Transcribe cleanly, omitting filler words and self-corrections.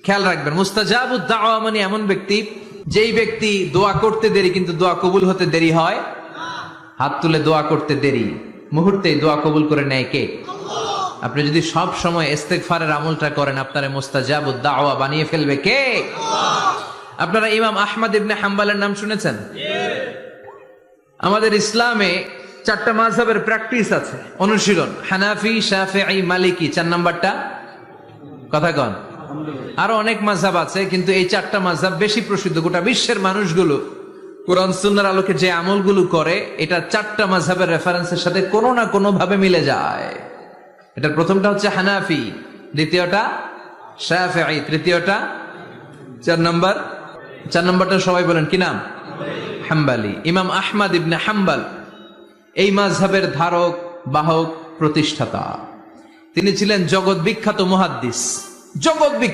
খেয়াল রাখবেন, মুস্তাজাবুদ দাওয়া মানে এমন ব্যক্তি, যেই ব্যক্তি দোয়া করতে দেরি কিন্তু দোয়া কবুল হতে দেরি হয়। হাত তুলে দোয়া করতে দেরি, মুহূর্তেই দোয়া কবুল করে নেয় কে? আপনি যদি সব সময় ইস্তেগফারের আমলটা করেন, আপনারে মুস্তাজাবুদ দাওয়া বানিয়ে ফেলবে কে? আপনারা ইমাম আহমদ ইবনে হাম্বলের নাম শুনেছেন? আমাদের ইসলামে 4টা মাযহাবের প্র্যাকটিস আছে, অনুশীলন। হানাফি, শাফিঈ, মালিকি, 4 নাম্বারটা কথা কন। আরো অনেক মাযহাব আছে, কিন্তু এই 4টা মাযহাব বেশি প্রসিদ্ধ। গোটা বিশ্বের মানুষগুলো কোরআন সুন্নাহর আলোকে যে আমলগুলো করে, এটা 4টা মাযহাবের রেফারেন্সের সাথে কোনো না কোনো ভাবে মিলে যায়। এটার প্রথমটা হচ্ছে হানাফি, দ্বিতীয়টা শাফিঈ, তৃতীয়টা 4 নাম্বারটা সবাই বলেন কি নাম? হাম্বলি। ইমাম আহমদ ইবনে হাম্বল এই মাযহাবের ধারক, বাহক, প্রতিষ্ঠাতা। তিনি ছিলেন জগৎ বিখ্যাত মুহাদ্দিস, জগৎ বিখ্যাত।